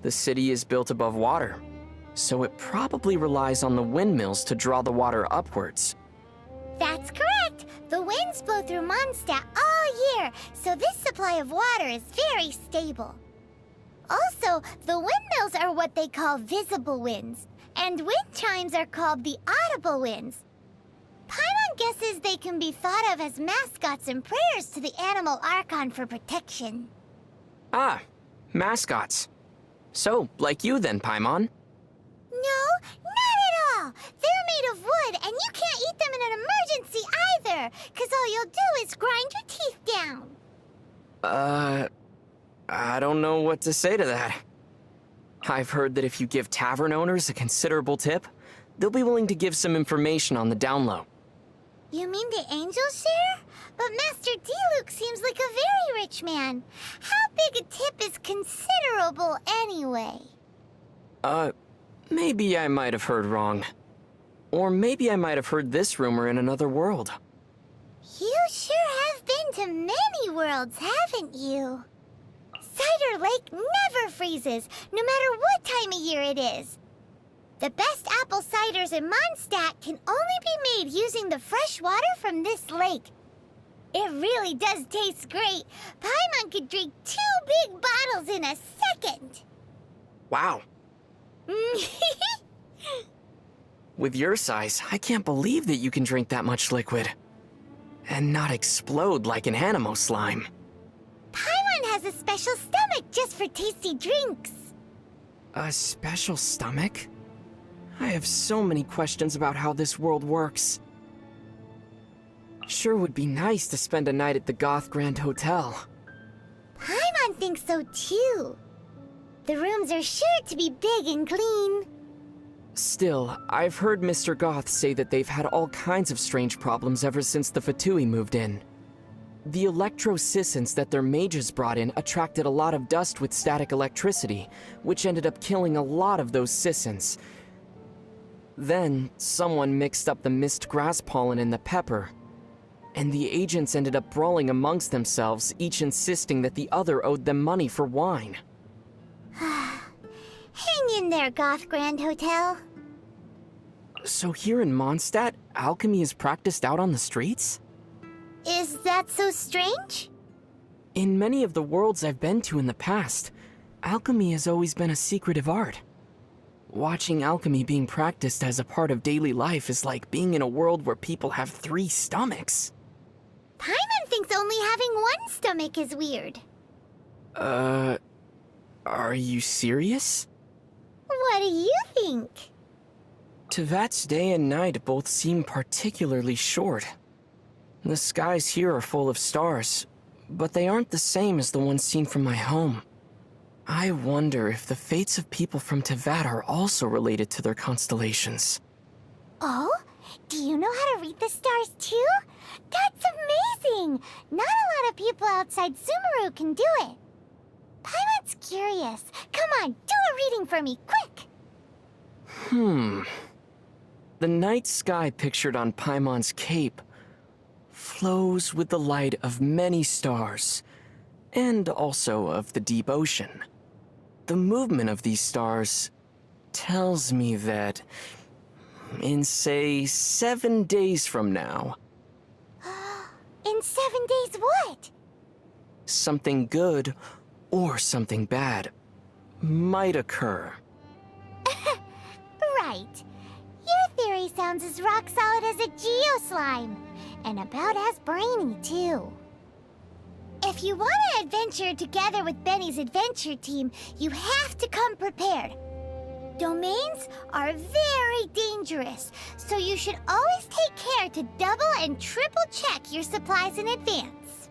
The city is built above water, so it probably relies on the windmills to draw the water upwards. That's correct! The winds blow through Mondstadt all year, so this supply of water is very stable. Also, the windmills are what they call visible winds, and wind chimes are called the audible winds. Paimon guesses they can be thought of as mascots and prayers to the animal Archon for protection. Ah, mascots. So, like you then, Paimon. No, not at all! They're made of wood, and you can't eat them in an emergency either, because all you'll do is grind your teeth down. I don't know what to say to that. I've heard that if you give tavern owners a considerable tip, they'll be willing to give some information on the down low. You mean the angels share? But Master D-Luke seems like a very rich man. How big a tip is considerable anyway? Maybe I might have heard wrong. Or maybe I might have heard this rumor in another world. You sure have been to many worlds, haven't you? Cider Lake never freezes, no matter what time of year it is. The best apple ciders in Mondstadt can only be made using the fresh water from this lake. It really does taste great. Paimon could drink 2 big bottles in a second. Wow. With your size, I can't believe that you can drink that much liquid. And not explode like an animo slime. Paimon has a special stomach just for tasty drinks. A special stomach? I have so many questions about how this world works. Sure would be nice to spend a night at the Goth Grand Hotel. Paimon thinks so too. The rooms are sure to be big and clean. Still, I've heard Mr. Goth say that they've had all kinds of strange problems ever since the Fatui moved in. The electro-sissons that their mages brought in attracted a lot of dust with static electricity, which ended up killing a lot of those sissons. Then, someone mixed up the mist grass pollen and the pepper, and the agents ended up brawling amongst themselves, each insisting that the other owed them money for wine. Hang in there, Goth Grand Hotel. So here in Mondstadt, alchemy is practiced out on the streets? Is that so strange? In many of the worlds I've been to in the past, alchemy has always been a secretive art. Watching alchemy being practiced as a part of daily life is like being in a world where people have 3 stomachs. Paimon thinks only having one stomach is weird. Are you serious? What do you think? Tevat's day and night both seem particularly short. The skies here are full of stars, but they aren't the same as the ones seen from my home. I wonder if the fates of people from Tevat are also related to their constellations. Oh? Do you know how to read the stars too? That's amazing! Not a lot of people outside Sumeru can do it. Paimon's curious. Come on, do a reading for me, quick! The night sky pictured on Paimon's cape flows with the light of many stars, and also of the deep ocean. The movement of these stars tells me that, in say 7 days from now... In 7 days what? Something good or something bad might occur. Right. Your theory sounds as rock solid as a geo-slime, and about as brainy too. If you want to adventure together with Benny's adventure team, you have to come prepared. Domains are very dangerous, so you should always take care to double and triple check your supplies in advance.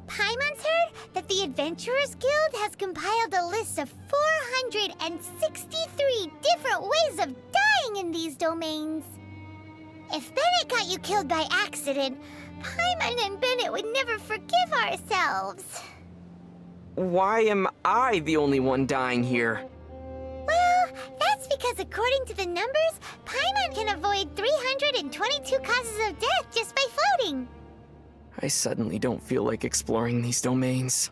Paimon's heard that the Adventurers Guild has compiled a list of 463 different ways of dying in these domains. If Bennett got you killed by accident, Paimon and Bennett would never forgive ourselves. Why am I the only one dying here? Well, that's because according to the numbers, Paimon can avoid 322 causes of death just by floating. I suddenly don't feel like exploring these domains.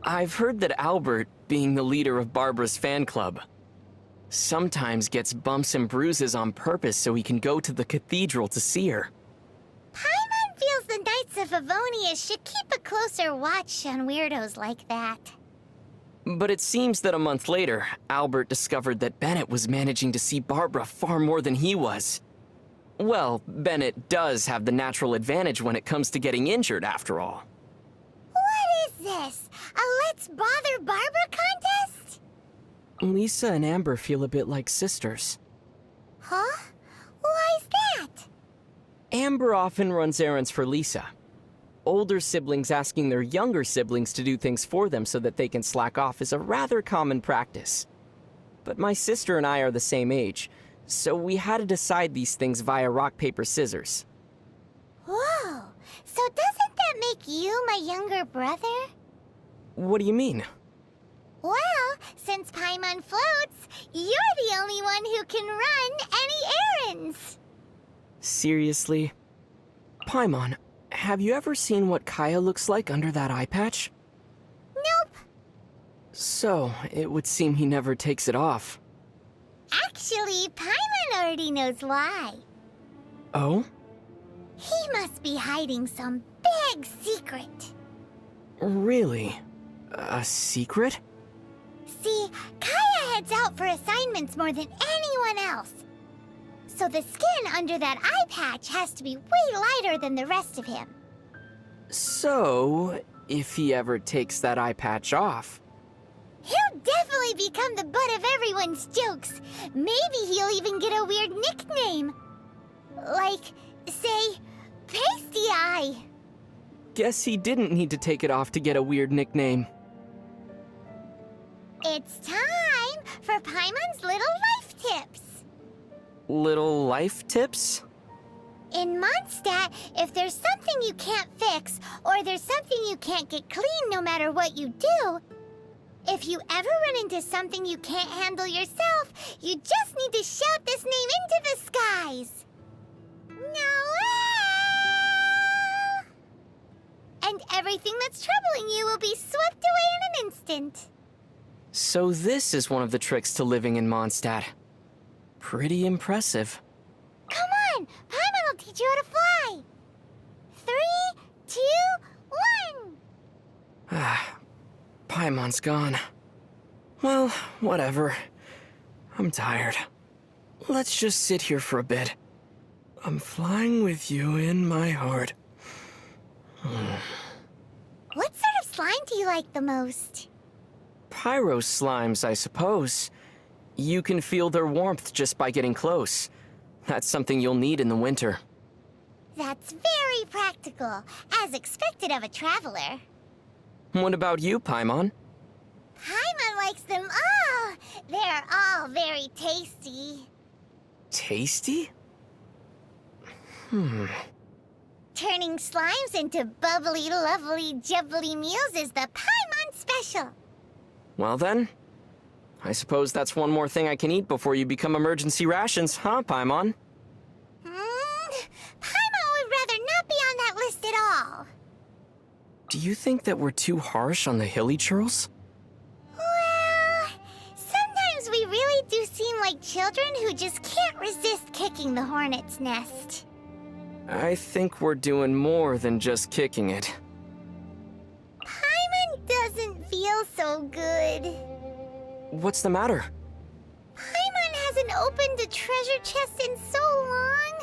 I've heard that Albert, being the leader of Barbara's fan club, sometimes gets bumps and bruises on purpose so he can go to the cathedral to see her. Paimon feels the Knights of Favonius should keep a closer watch on weirdos like that. But it seems that a month later, Albert discovered that Bennett was managing to see Barbara far more than he was. Well, Bennett does have the natural advantage when it comes to getting injured, after all. What is this? A Let's Bother Barbara contest? Lisa and Amber feel a bit like sisters. Huh? Why's that? Amber often runs errands for Lisa. Older siblings asking their younger siblings to do things for them so that they can slack off is a rather common practice. But my sister and I are the same age, so we had to decide these things via rock, paper, scissors. Whoa! So doesn't that make you my younger brother? What do you mean? Well, since Paimon floats, you're the only one who can run any errands. Seriously? Paimon, have you ever seen what Kaya looks like under that eye patch? Nope. So, it would seem he never takes it off. Actually, Paimon already knows why. Oh? He must be hiding some big secret. Really? A secret? See, Kaya heads out for assignments more than anyone else. So the skin under that eye patch has to be way lighter than the rest of him. So, if he ever takes that eye patch off... He'll definitely become the butt of everyone's jokes. Maybe he'll even get a weird nickname. Like, say, Pasty Eye. Guess he didn't need to take it off to get a weird nickname. It's time for Paimon's Little Life Tips. Little life tips? In Mondstadt, if there's something you can't fix, or there's something you can't get clean no matter what you do, if you ever run into something you can't handle yourself, you just need to shout this name into the skies. Noel! And everything that's troubling you will be swept away in an instant. So this is one of the tricks to living in Mondstadt. Pretty impressive. Come on! Paimon will teach you how to fly! 3, 2, 1! Paimon's gone. Well, whatever. I'm tired. Let's just sit here for a bit. I'm flying with you in my heart. What sort of slime do you like the most? Pyro slimes, I suppose. You can feel their warmth just by getting close. That's something you'll need in the winter. That's very practical, as expected of a traveler. What about you, Paimon? Paimon likes them all. They're all very tasty. Tasty? Turning slimes into bubbly, lovely, jubbly meals is the Paimon special. Well then, I suppose that's one more thing I can eat before you become emergency rations, huh, Paimon? Paimon would rather not be on that list at all. Do you think that we're too harsh on the hilly churls? Well, sometimes we really do seem like children who just can't resist kicking the hornet's nest. I think we're doing more than just kicking it. Paimon doesn't feel so good. What's the matter? Paimon hasn't opened a treasure chest in so long.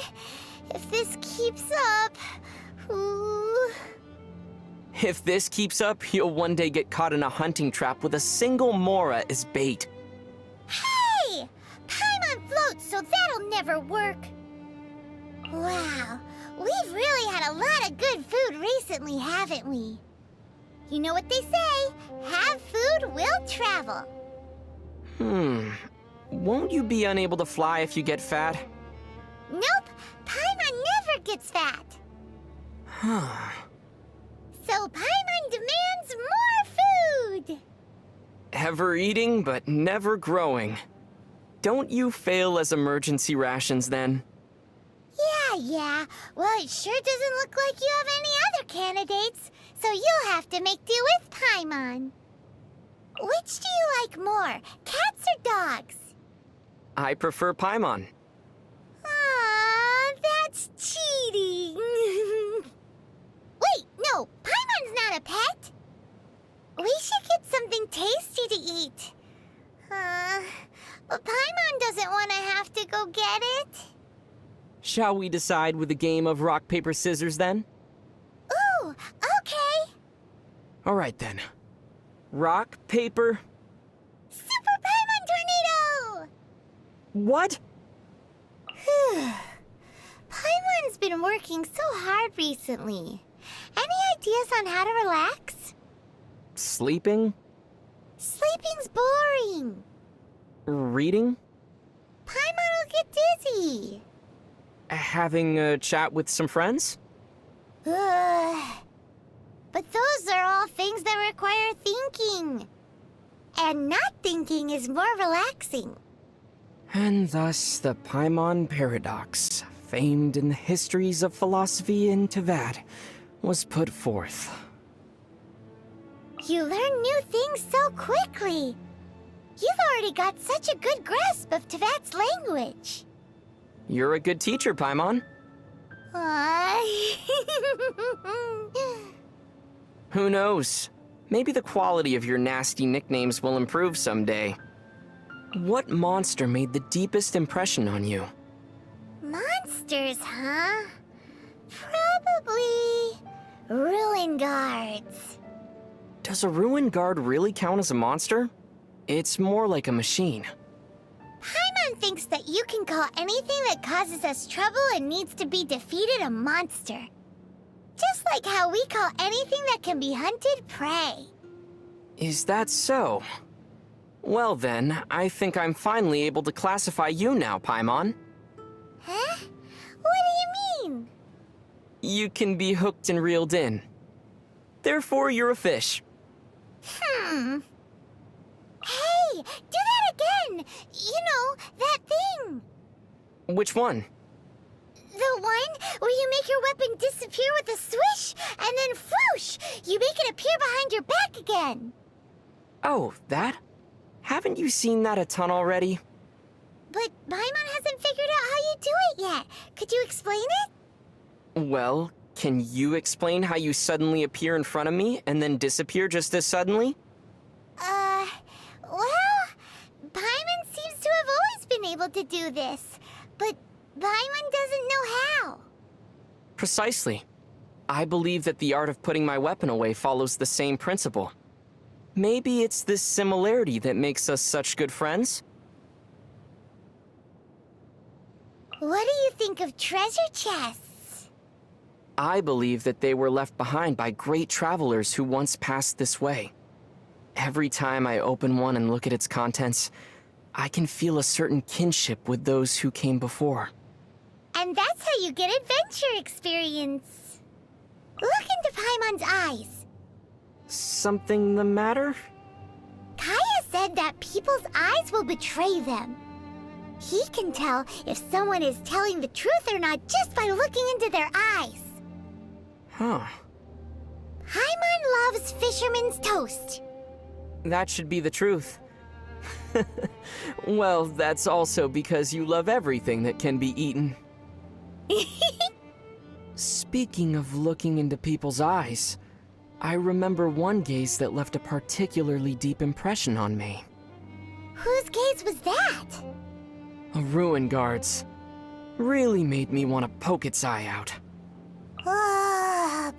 If this keeps up... Ooh. If this keeps up, you'll one day get caught in a hunting trap with a single Mora as bait. Hey! Paimon floats, so that'll never work. Wow, we've really had a lot of good food recently, haven't we? You know what they say, have food, will travel. Won't you be unable to fly if you get fat? Nope, Paimon never gets fat. So Paimon demands more food. Ever eating, but never growing. Don't you fail as emergency rations then? Yeah. Well, it sure doesn't look like you have any other candidates, so you'll have to make do with Paimon. Which do you like more, cats or dogs? I prefer Paimon. Aw, that's cheating. Wait, no, Paimon's not a pet. We should get something tasty to eat. But Paimon doesn't want to have to go get it. Shall we decide with a game of rock, paper, scissors then? Ooh, okay. All right then. Rock, paper... Super Paimon Tornado! What? Paimon's been working so hard recently. Any ideas on how to relax? Sleeping? Sleeping's boring. Reading? Paimon will get dizzy. Having a chat with some friends? But those are all things that require thinking. And not thinking is more relaxing. And thus the Paimon Paradox, famed in the histories of philosophy in Teyvat, was put forth. You learn new things so quickly. You've already got such a good grasp of Teyvat's language. You're a good teacher, Paimon. Who knows? Maybe the quality of your nasty nicknames will improve someday. What monster made the deepest impression on you? Monsters, huh? Probably ruin guards. Does a ruin guard really count as a monster? It's more like a machine. Paimon thinks that you can call anything that causes us trouble and needs to be defeated a monster. Just like how we call anything that can be hunted prey. Is that so? Well then, I think I'm finally able to classify you now, Paimon. Huh? What do you mean? You can be hooked and reeled in. Therefore, you're a fish. Hey, do that again! You know, that thing! Which one? The one where you make your weapon disappear with a swish, and then whoosh! You make it appear behind your back again! Oh, that? Haven't you seen that a ton already? But Paimon hasn't figured out how you do it yet. Could you explain it? Well, can you explain how you suddenly appear in front of me and then disappear just as suddenly? Well, Paimon seems to have always been able to do this, but Paimon doesn't know how. Precisely. I believe that the art of putting my weapon away follows the same principle. Maybe it's this similarity that makes us such good friends? What do you think of treasure chests? I believe that they were left behind by great travelers who once passed this way. Every time I open one and look at its contents, I can feel a certain kinship with those who came before. And that's how you get adventure experience. Look into Paimon's eyes. Something the matter? Kaya said that people's eyes will betray them. He can tell if someone is telling the truth or not just by looking into their eyes. Huh. Paimon loves fisherman's toast. That should be the truth. Well, that's also because you love everything that can be eaten. Speaking of looking into people's eyes, I remember one gaze that left a particularly deep impression on me. Whose gaze was that? A ruin guard's. Really made me want to poke its eye out.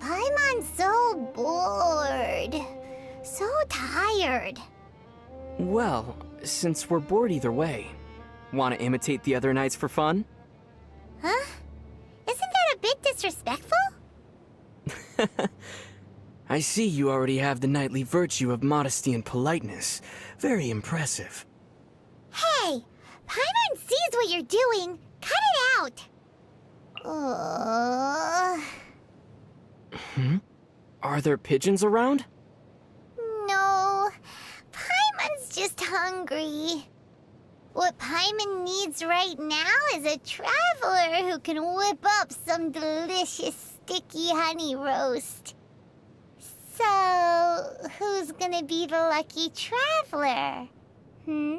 Paimon's so bored. So tired. Well, since we're bored either way, want to imitate the other knights for fun? Huh? Isn't that a bit disrespectful? I see you already have the knightly virtue of modesty and politeness. Very impressive. Hey! Paimon sees what you're doing. Cut it out! Are there pigeons around? No. Paimon's just hungry. What Paimon needs right now is a traveler who can whip up some delicious sticky honey roast. So, who's who's gonna be the lucky traveler? Hmm?